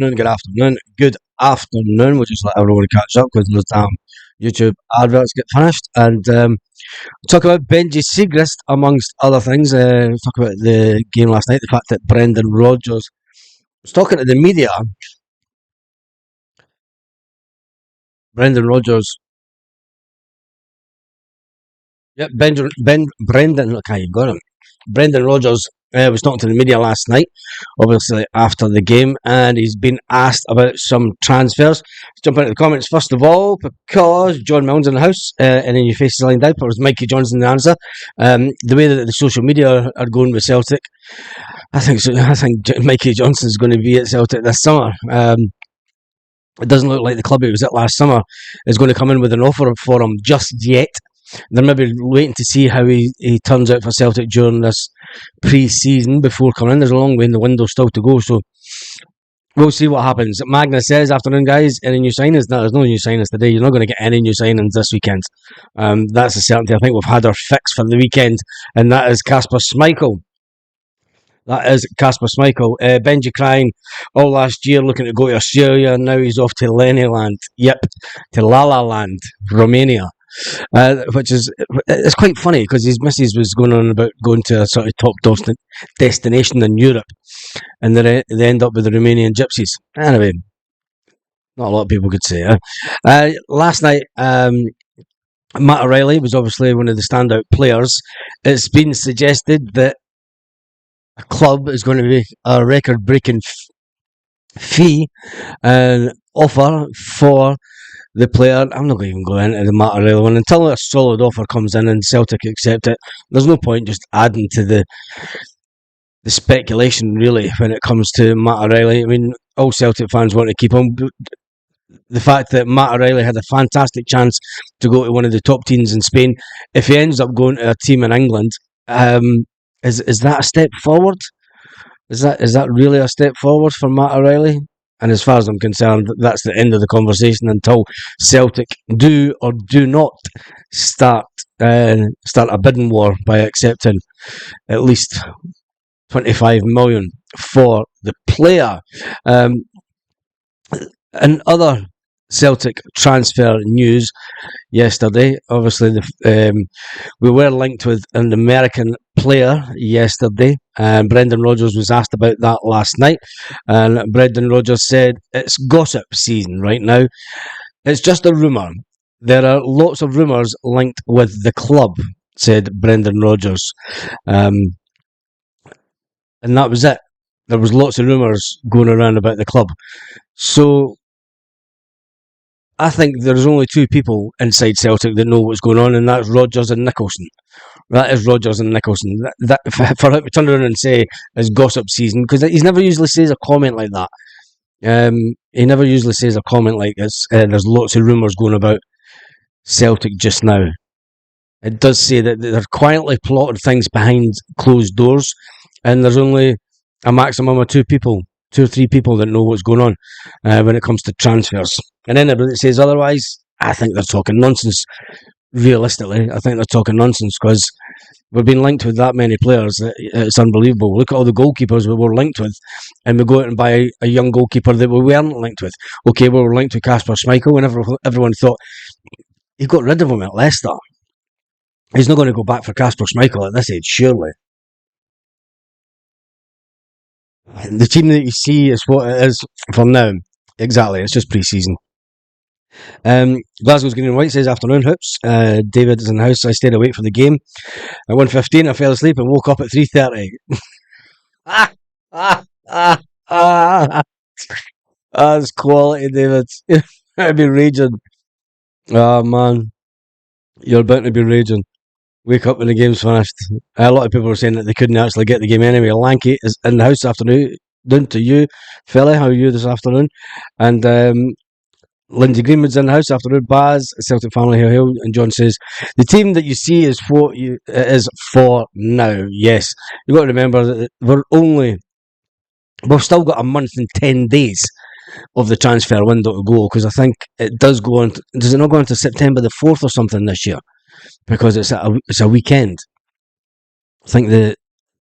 good afternoon. We'll just let everyone catch up because those damn YouTube adverts get finished. And talk about Benji Siegrist, amongst other things. Talk about the game last night, the fact that Brendan Rodgers was talking to the media. Brendan Rodgers. Yep, Brendan, okay, you got him. Brendan Rodgers was talking to the media last night, obviously after the game, and he's been asked about some transfers. Let's jump into the comments first of all, because John Milne's in the house, and then your face is lined out, but it was Mikey Johnson the answer. The way that the social media are going with Celtic, I think Mikey Johnson's going to be at Celtic this summer. It doesn't look like the club he was at last summer is going to come in with an offer for him just yet. They're maybe waiting to see how he turns out for Celtic during this pre-season before coming in. There's a long way in the window still to go, so we'll see what happens. Magnus says, afternoon guys, any new signings? No, there's no new signings today. You're not going to get any new signings this weekend. That's a certainty. I think we've had our fix for the weekend, and that is Kasper Schmeichel. Benji crying all last year looking to go to Australia, and now he's off to Lennyland. Yep, to La La Land, Romania. Which is, it's quite funny because his missus was going on about going to a sort of top destination in Europe, and they end up with the Romanian gypsies. Anyway, not a lot of people could say. Last night, Matt O'Reilly was obviously one of the standout players. It's been suggested that a club is going to be a record-breaking fee and offer for the player. I'm not going to even go into the Matt O'Reilly one until a solid offer comes in and Celtic accept it. There's no point just adding to the speculation really when it comes to Matt O'Reilly. I mean, all Celtic fans want to keep him. The fact that Matt O'Reilly had a fantastic chance to go to one of the top teams in Spain, if he ends up going to a team in England, is that a step forward? Is that really a step forward for Matt O'Reilly? And as far as I'm concerned, that's the end of the conversation until Celtic do or do not start a bidding war by accepting at least 25 million for the player. And other Celtic transfer news yesterday, obviously we were linked with an American player yesterday, and Brendan Rodgers was asked about that last night, and Brendan Rodgers said it's gossip season right now. It's just a rumour. There are lots of rumours linked with the club, said Brendan Rodgers, and that was it. There was lots of rumours going around about the club. So I think there's only two people inside Celtic that know what's going on, and that's Rodgers and Nicholson. That is Rodgers and Nicholson. That for him to turn around and say it's gossip season, because he never usually says a comment like that. He never usually says a comment like this. There's lots of rumours going about Celtic just now. It does say that they're quietly plotting things behind closed doors, and there's only a maximum of two or three people that know what's going on when it comes to transfers. And anybody that says otherwise, I think they're talking nonsense. Realistically, I think they're talking nonsense, because we've been linked with that many players. It's unbelievable. Look at all the goalkeepers we were linked with, and we go out and buy a young goalkeeper that we weren't linked with. Okay, we were linked with Kasper Schmeichel, and everyone thought, he got rid of him at Leicester. He's not going to go back for Kasper Schmeichel at this age, surely. The team that you see is what it is for now. Exactly, it's just pre-season. Glasgow's Green and White says, afternoon hoops. David is in the house. I stayed awake for the game. At 1:15 I fell asleep and woke up at 3:30. That's quality, David. I'd be raging. Oh man, you're about to be raging. Wake up when the game's finished. A lot of people were saying that they couldn't actually get the game anyway. Lanky is in the house this afternoon. Down to you, fella. How are you this afternoon? And Lindsay Greenwood's in the house afternoon. Baz, Celtic family, hail. And John says, the team that you see is what it is for now. Yes. You've got to remember that we've still got a month and 10 days of the transfer window to go, because I think it does go on. Does it not go on to September the 4th or something this year? Because it's a weekend. I think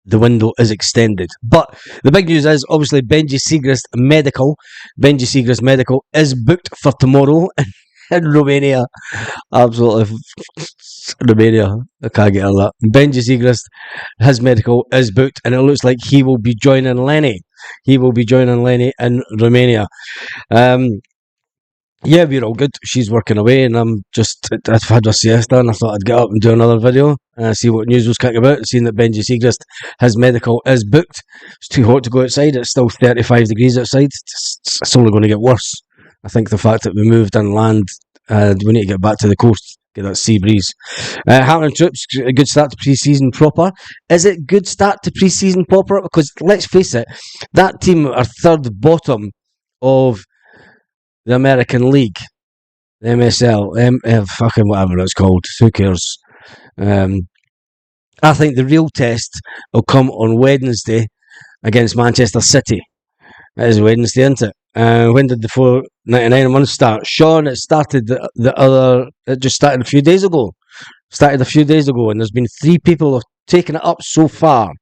the window is extended. But the big news is obviously Benji Siegrist medical. Benji Siegrist medical is booked for tomorrow in Romania. Absolutely, Romania. I can't get out of that. Benji Siegrist, his medical is booked, and it looks like he will be joining Lenny. He will be joining Lenny in Romania. Yeah, we're all good. She's working away, and I've had a siesta, and I thought I'd get up and do another video, see what news was kicking about, seeing that Benji Siegrist, his medical is booked. It's too hot to go outside. It's still 35 degrees outside. It's only going to get worse. I think the fact that we moved inland, we need to get back to the coast, get that sea breeze. Hamilton Troops, a good start to pre-season proper. Is it good start to pre-season proper? Because let's face it, that team are third bottom of the American League, the MSL, fucking whatever it's called. Who cares? I think the real test will come on Wednesday against Manchester City. It is Wednesday, isn't it? When did the 499 a month start? Sean, it started it just started a few days ago. And there's been 3 people who have taken it up so far.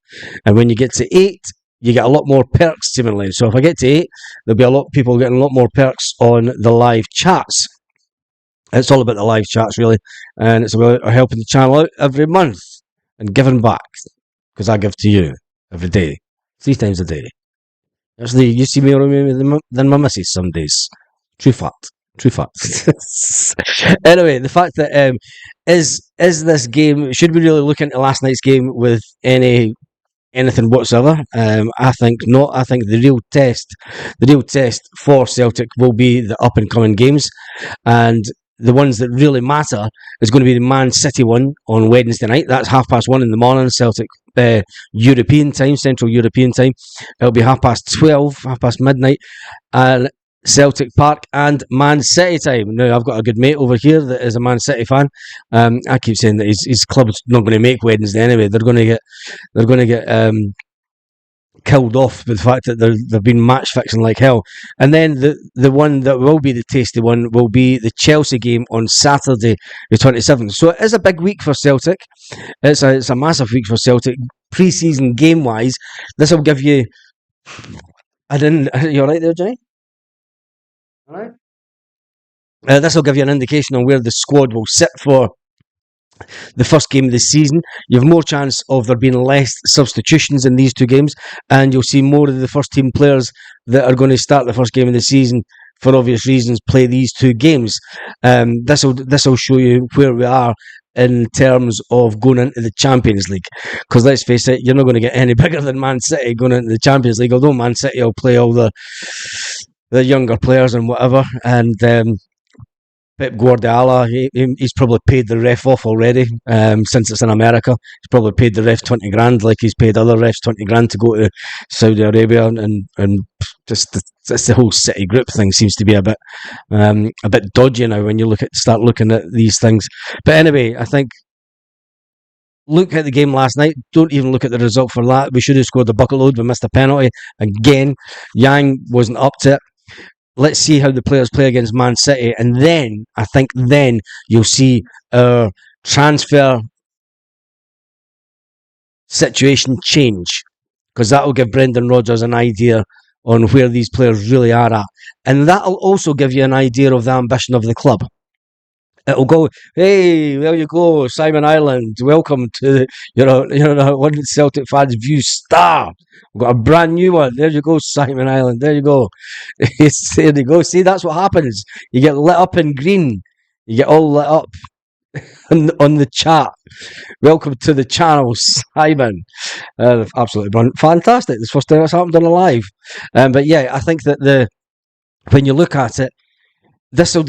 And when you get to 8, you get a lot more perks, seemingly. So if I get to 8, there'll be a lot of people getting a lot more perks on the live chats. It's all about the live chats, really. And it's about helping the channel out every month and giving back. Because I give to you every day. 3 times a day. Actually, you see me around than my missus some days. True fact. Anyway, the fact that is this game, should we really look into last night's game with anything whatsoever? I think not. I think the real test for Celtic will be the up and coming games, and the ones that really matter is going to be the Man City one on Wednesday night. That's 1:30 in the morning, Celtic European time, Central European time. It'll be 12:30, past midnight, and Celtic Park and Man City time. Now, I've got a good mate over here that is a Man City fan. I keep saying that his club's not going to make Wednesday anyway. They're going to get killed off with the fact that they've been match fixing like hell. And then the one that will be the tasty one will be the Chelsea game on Saturday, the 27th. So it is a big week for Celtic. It's a massive week for Celtic pre-season game wise. This will give you. You all right there, Johnny? All right. This will give you an indication on where the squad will sit for the first game of the season. You have more chance of there being less substitutions in these 2 games, and you'll see more of the first team players that are going to start the first game of the season for obvious reasons play these 2 games. This will show you where we are in terms of going into the Champions League, because let's face it, you're not going to get any bigger than Man City going into the Champions League, although Man City will play all the younger players and whatever, and Pep Guardiola, he's probably paid the ref off already, since it's in America. He's probably paid the ref 20 grand like he's paid other refs 20 grand to go to Saudi Arabia, and just the whole City group thing seems to be a bit dodgy now when you start looking at these things. But anyway, I think look at the game last night. Don't even look at the result for that. We should have scored a bucket load. We missed a penalty again. Yang wasn't up to it. Let's see how the players play against Man City, and then I think you'll see our transfer situation change, because that will give Brendan Rodgers an idea on where these players really are at, and that will also give you an idea of the ambition of the club. It'll go, hey, there you go, Simon Ireland, welcome to one Celtic fans view star. We've got a brand new one. There you go, Simon Ireland. There you go. There you go. See, that's what happens. You get lit up in green. You get all lit up on the chat. Welcome to the channel, Simon. Absolutely fantastic. This first time it's happened on a live. But yeah, I think that when you look at it, this will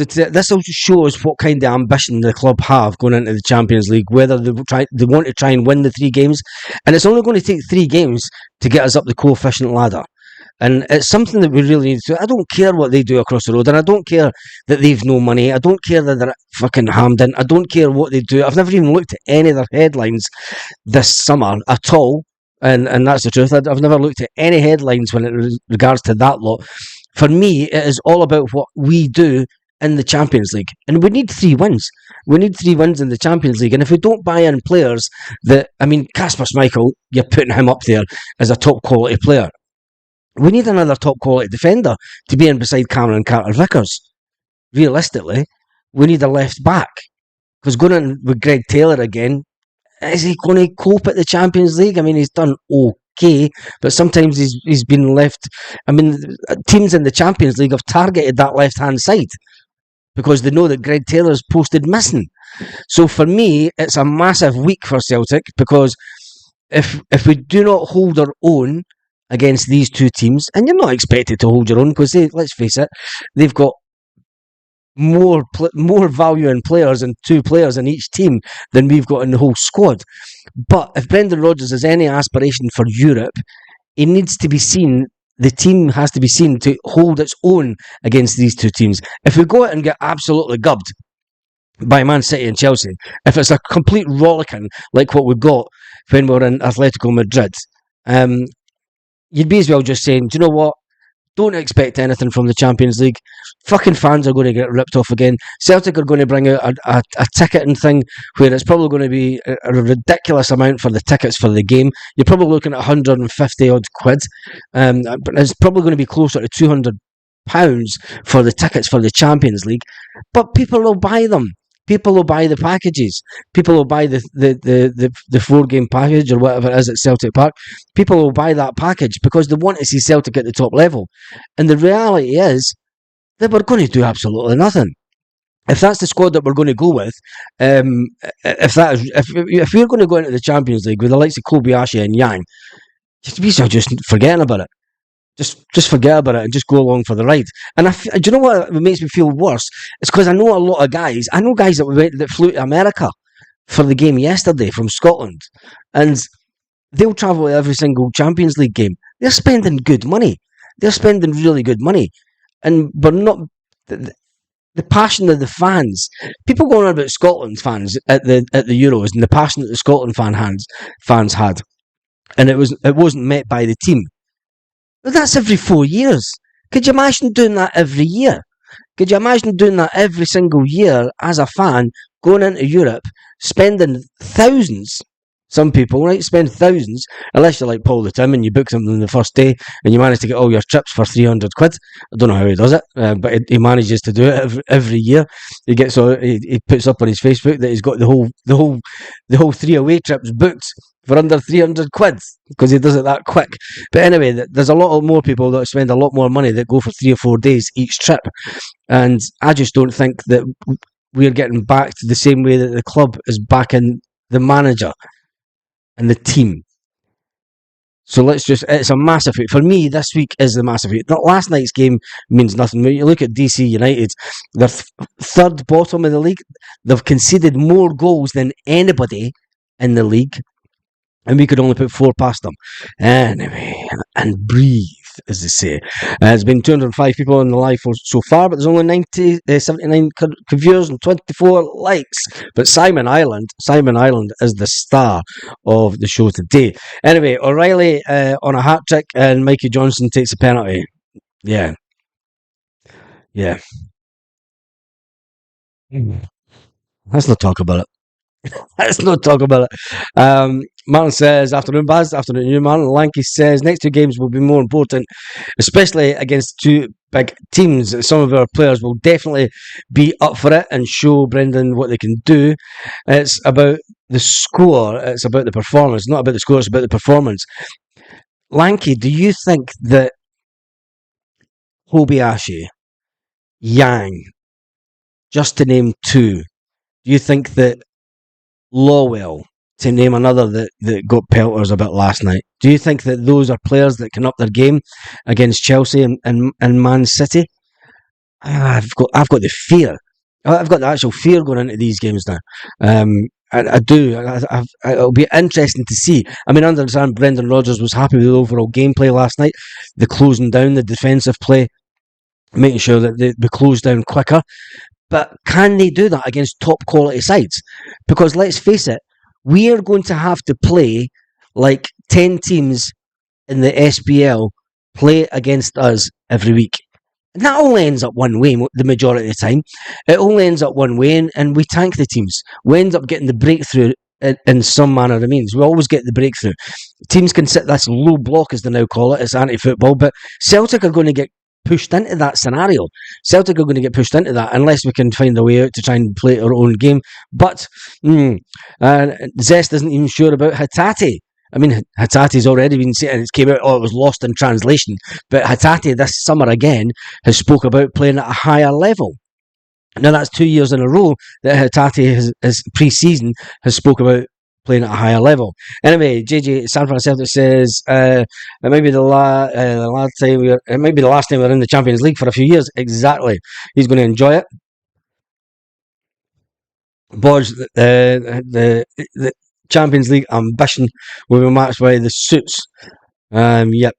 show us what kind of ambition the club have going into the Champions League, whether they want to try and win the 3 games. And it's only going to take 3 games to get us up the coefficient ladder. And it's something that we really need to do. I don't care what they do across the road, and I don't care that they've no money. I don't care that they're fucking hammed in. I don't care what they do. I've never even looked at any of their headlines this summer at all. And that's the truth. I've never looked at any headlines when it regards to that lot. For me, it is all about what we do in the Champions League, and we need 3 wins. We need 3 wins in the Champions League, and if we don't buy in players Kasper Schmeichel, you're putting him up there as a top quality player. We need another top quality defender to be in beside Cameron Carter-Vickers. Realistically, we need a left back, because going in with Greg Taylor again, is he going to cope at the Champions League? I mean, he's done okay, but sometimes he's been left. I mean, teams in the Champions League have targeted that left-hand side because they know that Greg Taylor's posted missing. So for me, it's a massive week for Celtic, because if we do not hold our own against these 2 teams, and you're not expected to hold your own, because let's face it, they've got more value in players and 2 players in each team than we've got in the whole squad. But if Brendan Rodgers has any aspiration for Europe, he needs to be seen. The team has to be seen to hold its own against these 2 teams. If we go out and get absolutely gubbed by Man City and Chelsea, if it's a complete rollicking like what we got when we were in Atletico Madrid, you'd be as well just saying, do you know what? Don't expect anything from the Champions League. Fucking fans are going to get ripped off again. Celtic are going to bring out a ticketing thing where it's probably going to be a ridiculous amount for the tickets for the game. You're probably looking at 150 odd quid. But it's probably going to be closer to £200 for the tickets for the Champions League. But people will buy them. People will buy the packages. People will buy the 4-game package or whatever it is at Celtic Park. People will buy that package because they want to see Celtic at the top level. And the reality is that we're going to do absolutely nothing. If that's the squad that we're going to go with, if we're going to go into the Champions League with the likes of Kobayashi and Yang, we are just forgetting about it. Just forget about it and just go along for the ride. And do you know what makes me feel worse? It's because I know a lot of guys. I know guys that flew to America for the game yesterday from Scotland, and they'll travel to every single Champions League game. They're spending good money. They're spending really good money, but not the passion of the fans. People going on about Scotland fans at the Euros and the passion that the Scotland fans had, and it wasn't met by the team. But that's every 4 years. Could you imagine doing that every year? Could you imagine doing that every single year as a fan, going into Europe, spending thousands? Some people, right, spend thousands, unless you're like Paul the Tim and you book something the first day and you manage to get all your trips for 300 quid. I don't know how he does it, but he manages to do it every year. He puts up on his Facebook that he's got the whole 3 away trips booked for under 300 quid because he does it that quick. But anyway, there's a lot more people that spend a lot more money that go for 3 or 4 days each trip. And I just don't think that we're getting back to the same way that the club is backing the manager and the team. So it's a massive week. For me, this week is the massive week. Last night's game means nothing. When you look at DC United, they're third bottom of the league. They've conceded more goals than anybody in the league. And we could only put 4 past them. Anyway, and breathe, as they say. There's been 205 people on the live so far, but there's only 79 viewers and 24 likes. But Simon Island is the star of the show today. Anyway, O'Reilly on a hat-trick and Mikey Johnson takes a penalty. Yeah. Let's not talk about it. Let's not talk about it. Martin says, afternoon, Baz. Afternoon, you, Martin. Lanky says, next 2 games will be more important, especially against 2 big teams. Some of our players will definitely be up for it and show Brendan what they can do. It's about the score. It's about the performance. Not about the score, it's about the performance. Lanky, do you think that Kobayashi, Yang, just to name 2, do you think that Lawwell, to name another that got pelters a bit last night, do you think that those are players that can up their game against Chelsea and Man City? I've got the fear. I've got the actual fear going into these games now. I do. It'll be interesting to see. I mean, I understand Brendan Rodgers was happy with the overall gameplay last night, the closing down, the defensive play, making sure that they close down quicker. But can they do that against top quality sides? Because let's face it, we are going to have to play like 10 teams in the SPL play against us every week. And that only ends up one way the majority of the time. It only ends up one way, and we tank the teams. We end up getting the breakthrough in some manner of means. We always get the breakthrough. Teams can sit this low block, as they now call it. It's anti-football, but Celtic are going to get pushed into that scenario. Celtic are going to get pushed into that unless we can find a way out to try and play our own game. But Zest isn't even sure about Hatate. I mean, Hatate's already been saying, it came out, it was lost in translation. But Hatate this summer again has spoke about playing at a higher level. Now that's 2 years in a row that Hatate has pre-season has spoke about playing at a higher level. Anyway, JJ Sanford Celtic says it might be the last time it might be the last time we're in the Champions League for a few years. Exactly, he's going to enjoy it. Bodge, the Champions League ambition will be matched by the suits. Yep.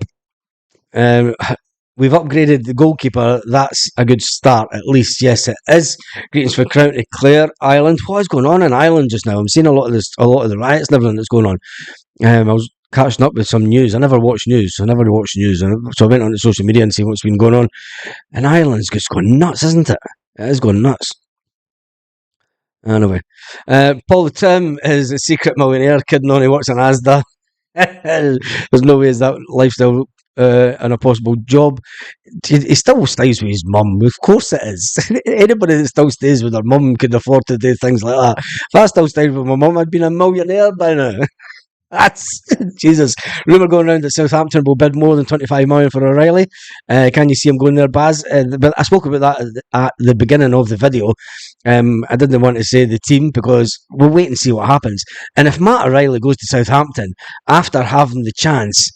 We've upgraded the goalkeeper. That's a good start, at least. Yes, it is. Greetings from County Clare, Ireland. What is going on in Ireland just now? I'm seeing a lot of the riots and everything that's going on. I was catching up with some news. I never watch news. So I went on to social media and see what's been going on. And Ireland's just going nuts, isn't it? It is going nuts. Anyway, Paul Tim is a secret millionaire. Kidding on, he works in Asda. There's no way is that lifestyle and a possible job. He still stays with his mum. Of course it is. Anybody that still stays with their mum can afford to do things like that. If I still stayed with my mum, I'd been a millionaire by now. That's Jesus. Rumour going around that Southampton will bid more than 25 million for O'Reilly. Can you see him going there, Baz? But I spoke about that at the beginning of the video. I didn't want to say the team because we'll wait and see what happens. And if Matt O'Reilly goes to Southampton after having the chance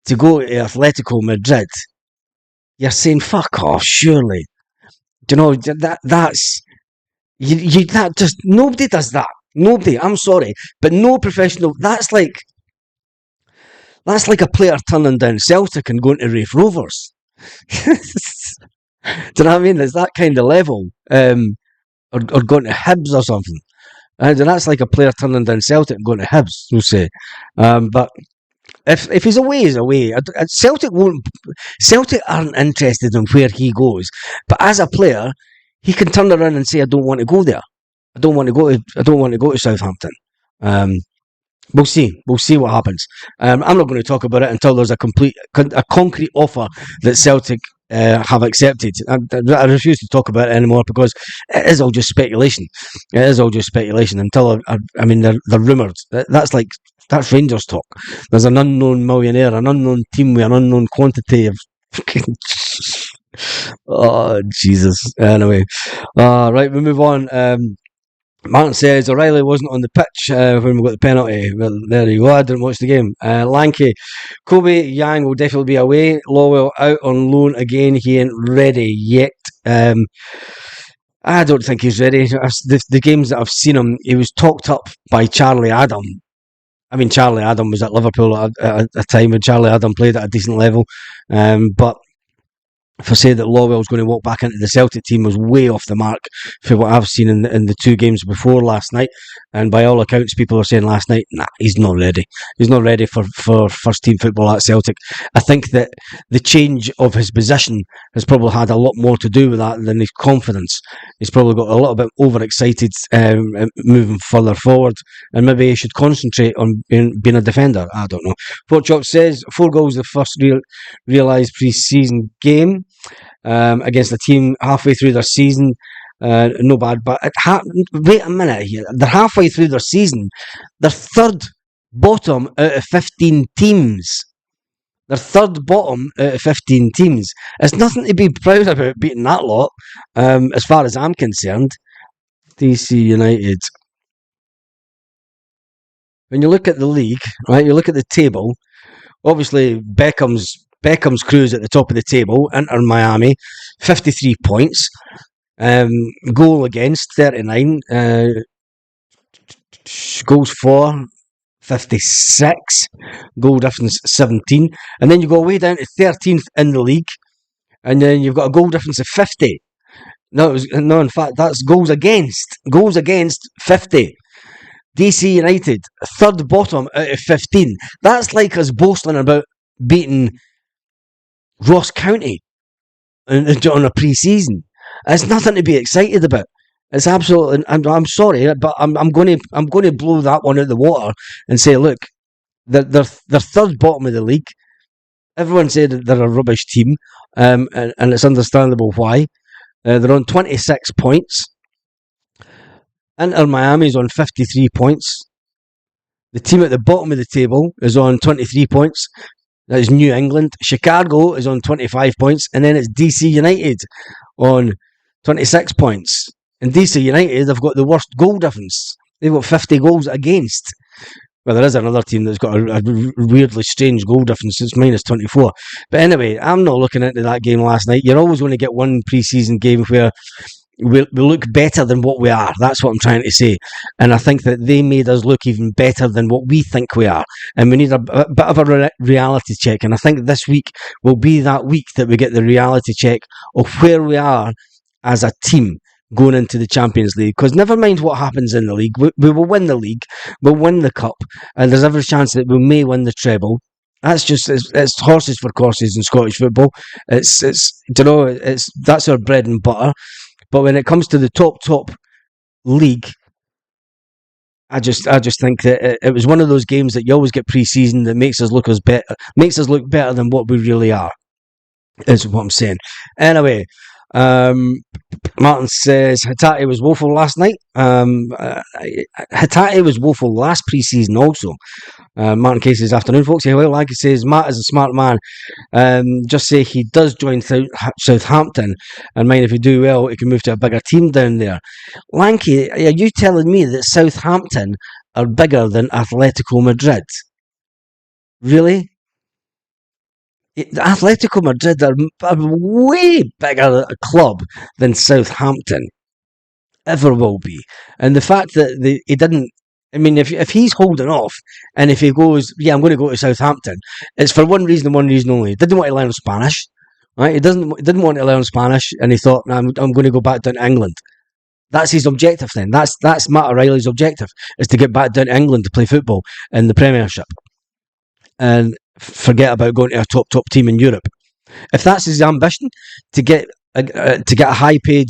to go to Atletico Madrid, you're saying fuck off, surely. Do you know that's that just nobody does that. Nobody, I'm sorry, but no professional. That's like a player turning down Celtic and going to Rafe Rovers. Do you know what I mean? It's that kind of level, or going to Hibs or something. And that's like a player turning down Celtic and going to Hibs, we'll say. But if he's away, he's away. Celtic aren't interested in where he goes. But as a player, he can turn around and say, "I don't want to go there. I don't want to go to Southampton." We'll see. We'll see what happens. I'm not going to talk about it until there's a concrete offer that Celtic have accepted. I refuse to talk about it anymore because it is all just speculation. It is all just speculation until they're rumoured. That's Rangers talk. There's an unknown millionaire, an unknown team with an unknown quantity of. Oh Jesus! Anyway, right, we move on. Martin says O'Reilly wasn't on the pitch when we got the penalty. Well, there you go. I didn't watch the game. Lanky, Kobe Yang will definitely be away. Lowell out on loan again. He ain't ready yet. I don't think he's ready. The games that I've seen him, he was talked up by Charlie Adam. I mean, Charlie Adam was at Liverpool at a time when Charlie Adam played at a decent level. But if I say that Lowell's going to walk back into the Celtic team was way off the mark for what I've seen in the two games before last night. And by all accounts, people are saying last night, nah, he's not ready. He's not ready for first team football at Celtic. I think that the change of his position has probably had a lot more to do with that than his confidence. He's probably got a little bit overexcited moving further forward, and maybe he should concentrate on being a defender. I don't know. Pork Chop says 4 goals the first realised pre-season game. Against a team halfway through their season, no bad. But wait a minute here. They're halfway through their season. They're third bottom out of 15 teams. They're third bottom out of 15 teams. It's nothing to be proud about beating that lot, as far as I'm concerned. DC United. When you look at the league, right? You look at the table. Obviously, Beckham's crew's at the top of the table. Inter Miami, 53 points. Goal against, 39. Goals for, 56. Goal difference, 17. And then you go way down to 13th in the league. And then you've got a goal difference of 50. No, in fact, that's goals against. Goals against, 50. DC United, third bottom out of 15. That's like us boasting about beating Ross County. on a pre-season. It's nothing to be excited about. It's absolutely. I'm sorry, but I'm going to blow that one out of the water and say, look, they're third bottom of the league. Everyone said that they're a rubbish team, and it's understandable why. They're on 26 points. Inter Miami's on 53 points. The team at the bottom of the table is on 23 points. That is New England. Chicago is on 25 points. And then it's DC United on 26 points. And DC United have got the worst goal difference. They've got 50 goals against. Well, there is another team that's got a weirdly strange goal difference. It's minus 24. But anyway, I'm not looking into that game last night. You're always going to get one pre-season game where we look better than what we are. That's what I'm trying to say. And I think that they made us look even better than what we think we are. And we need a bit of a reality check. And I think this week will be that week that we get the reality check of where we are as a team going into the Champions League. Because never mind what happens in the league, we will win the league, we'll win the cup, and there's every chance that we may win the treble. That's just it's horses for courses in Scottish football. It's that's our bread and butter. But when it comes to the top league, I just think that it was one of those games that you always get pre-season that makes us look better than what we really are. Is what I'm saying. Anyway, Martin says Hatate was woeful last night. Hatate was woeful last pre-season also. Martin Casey says, afternoon folks. Yeah, well, like he says, Matt is a smart man. Just say he does join Southampton, and mind if he do well, he can move to a bigger team down there. Lanky, are you telling me that Southampton are bigger than Atletico Madrid? Really? Atletico Madrid are a way bigger a club than Southampton ever will be. And the fact that he didn't, I mean, if he's holding off, and if he goes, yeah, I'm going to go to Southampton, it's for one reason and one reason only. He didn't want to learn Spanish, right? He didn't want to learn Spanish, and he thought, I'm going to go back down to England. That's his objective then. That's Matt O'Reilly's objective, is to get back down to England to play football in the Premiership. And forget about going to a top team in Europe. If that's his ambition, to get a high paid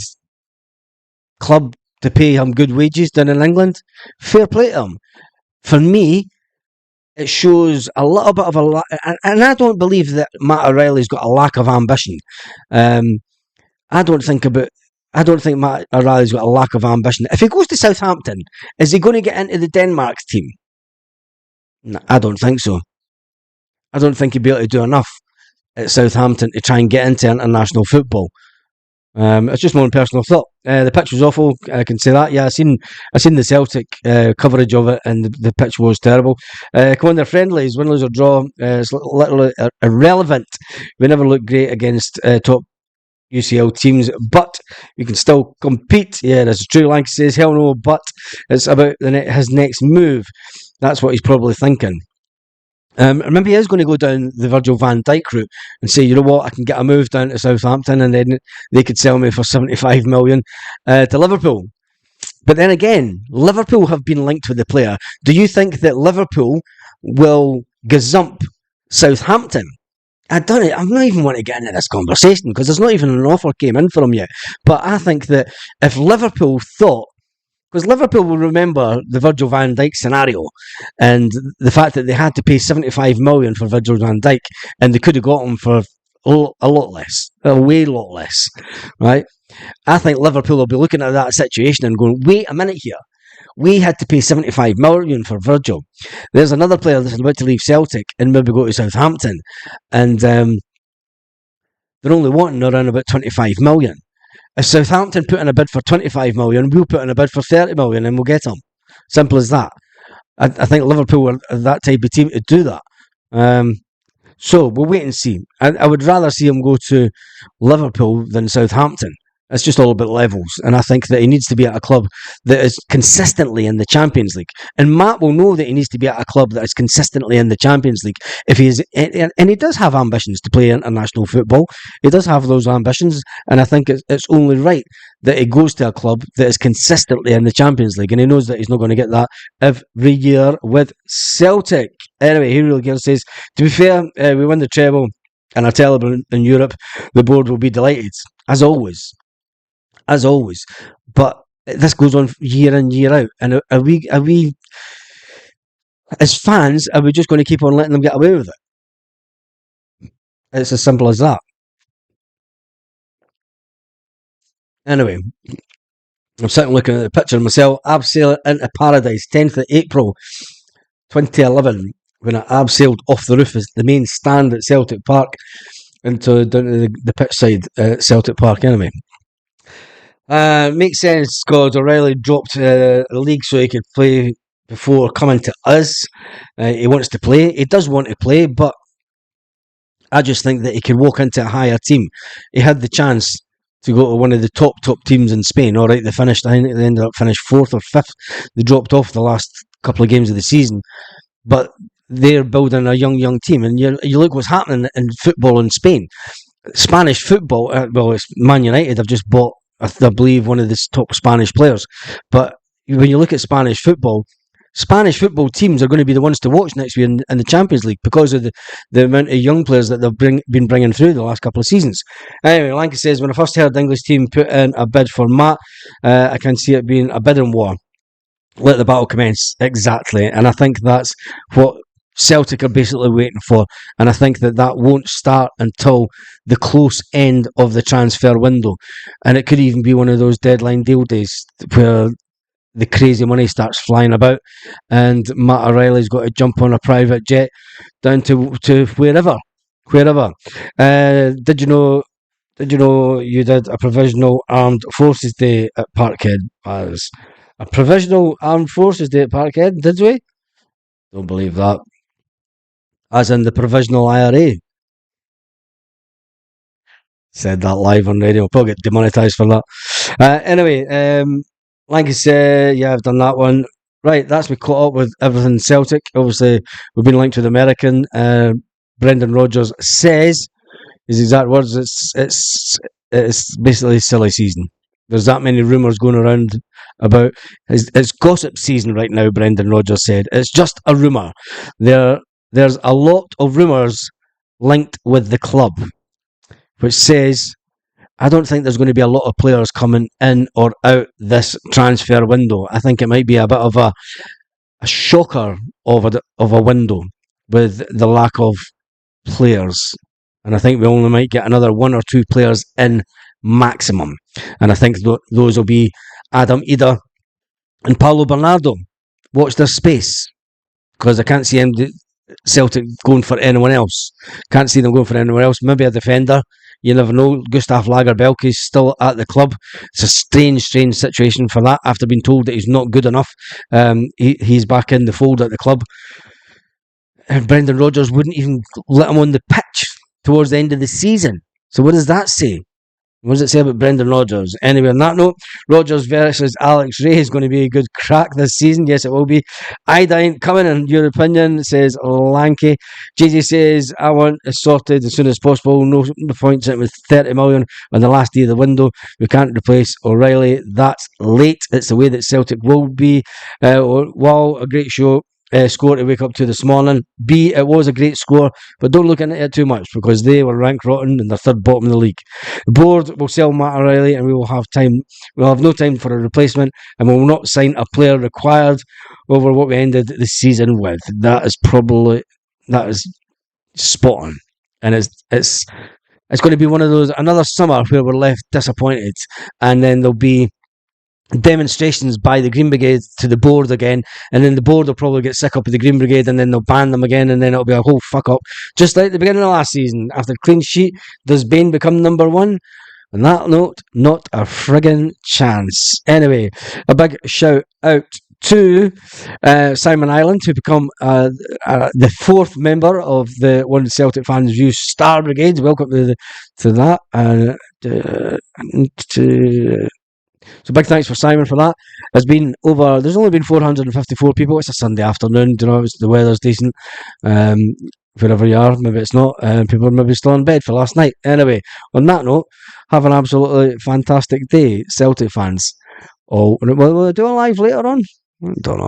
club to pay him good wages down in England, fair play to him. For me, it shows a little bit of and I don't believe that Matt O'Reilly's got a lack of ambition. I don't think Matt O'Reilly's got a lack of ambition. If he goes to Southampton, is he going to get into the Denmark team? No, I don't think so. I don't think he'd be able to do enough at Southampton to try and get into international football. It's just my own personal thought. The pitch was awful. I can say that. Yeah, I seen the Celtic coverage of it, and the pitch was terrible. Come on, they're friendlies, win, lose or draw. It's literally irrelevant. We never look great against top UCL teams, but you can still compete. Yeah, that's true. Lanky says, hell no, but it's about his next move. That's what he's probably thinking. Remember, he is going to go down the Virgil van Dijk route and say, you know what, I can get a move down to Southampton and then they could sell me for 75 million to Liverpool. But then again, Liverpool have been linked with the player. Do you think that Liverpool will gazump Southampton? I'm not even want to get into this conversation because there's not even an offer came in for him yet. But I think that if Liverpool thought, because Liverpool will remember the Virgil van Dijk scenario and the fact that they had to pay 75 million for Virgil van Dijk and they could have got him for a lot less, a way lot less, right? I think Liverpool will be looking at that situation and going, wait a minute here. We had to pay 75 million for Virgil. There's another player that's about to leave Celtic and maybe go to Southampton, and they're only wanting around about 25 million. If Southampton put in a bid for 25 million, we'll put in a bid for 30 million and we'll get him. Simple as that. I think Liverpool are that type of team to do that. So we'll wait and see. I would rather see him go to Liverpool than Southampton. It's just all about levels. And I think that he needs to be at a club that is consistently in the Champions League. And Matt will know that he needs to be at a club that is consistently in the Champions League. If he is, and he does have ambitions to play international football. He does have those ambitions. And I think it's only right that he goes to a club that is consistently in the Champions League. And he knows that he's not going to get that every year with Celtic. Anyway, Hero Girl says, to be fair, we won the treble and I tell them in Europe, the board will be delighted, as always. As always. But this goes on year in, year out. And are we, as fans, are we just going to keep on letting them get away with it? It's as simple as that. Anyway, I'm sitting looking at the picture of myself, abseiling into paradise, 10th of April 2011, when I abseiled off the roof as the main stand at Celtic Park down to the pitch side at Celtic Park anyway. Makes sense because O'Reilly dropped the league so he could play before coming to us. He wants to play. He does want to play, but I just think that he could walk into a higher team. He had the chance to go to one of the top teams in Spain. All right, they finished. I think they ended up finished 4th or 5th. They dropped off the last couple of games of the season, but they're building a young team. And you look what's happening in football in Spain. Spanish football. Well, it's Man United. I've just bought, I believe, one of the top Spanish players. But when you look at Spanish football teams are going to be the ones to watch next year in the Champions League because of the amount of young players that they've been bringing through the last couple of seasons. Anyway, Lanka says, when I first heard the English team put in a bid for Matt, I can see it being a bidding war. Let the battle commence. Exactly. And I think that's what Celtic are basically waiting for. And I think that won't start until the close end of the transfer window. And it could even be one of those deadline deal days where the crazy money starts flying about and Matt O'Reilly's got to jump on a private jet down to wherever. Did you know you did a provisional armed forces day at Parkhead? As a provisional armed forces day at Parkhead, did we? Don't believe that. As in the provisional IRA. Said that live on radio. I'll probably get demonetised for that. Anyway, like I said, yeah, I've done that one. Right, that's me caught up with everything Celtic. Obviously, we've been linked to the American. Brendan Rodgers says, his exact words, it's basically silly season. There's that many rumours going around about. It's gossip season right now, Brendan Rodgers said. It's just a rumour. There's a lot of rumours linked with the club, which says, I don't think there's going to be a lot of players coming in or out this transfer window. I think it might be a bit of a shocker of a window with the lack of players. And I think we only might get another 1 or 2 players in maximum. And I think those will be Adam Ida and Paulo Bernardo. Watch their space, because I can't see Celtic going for anyone else. Can't see them going for anyone else. Maybe a defender. You never know. Gustav Lagerbielke is still at the club. It's a strange situation for that. After being told that he's not good enough, he's back in the fold at the club. And Brendan Rodgers wouldn't even let him on the pitch towards the end of the season. So what does that say? What does it say about Brendan Rodgers? Anyway, on that note, Rodgers versus Alex Ray is going to be a good crack this season. Yes, it will be. Ida ain't coming, in your opinion, says Lanky. JJ says, I want it sorted as soon as possible. No point sitting with 30 million on the last day of the window. We can't replace O'Reilly. That's late. It's the way that Celtic will be. Wow, a great show. Score to wake up to this morning. B, it was a great score, but don't look into it too much because they were ranked rotten in the third bottom of the league. The board will sell Matt O'Reilly and we will have time. We'll have no time for a replacement and we will not sign a player required over what we ended the season with. That is spot on. And it's going to be one of those, another summer where we're left disappointed, and then there'll be demonstrations by the Green Brigade to the board again, and then the board will probably get sick up of the Green Brigade and then they'll ban them again, and then it'll be a whole fuck up, just like the beginning of last season. After clean sheet, does Bain become number 1? On that note, not a friggin' chance. Anyway, a big shout out to Simon Island, to become the 4th member of the One Celtic Fans View Star Brigade. Welcome to that. So big thanks for Simon for that. There's only been 454 people. It's a Sunday afternoon, the weather's decent. Wherever you are, maybe it's not. People are maybe still in bed for last night. Anyway, on that note, have an absolutely fantastic day, Celtic fans. Will I do a live later on? I don't know.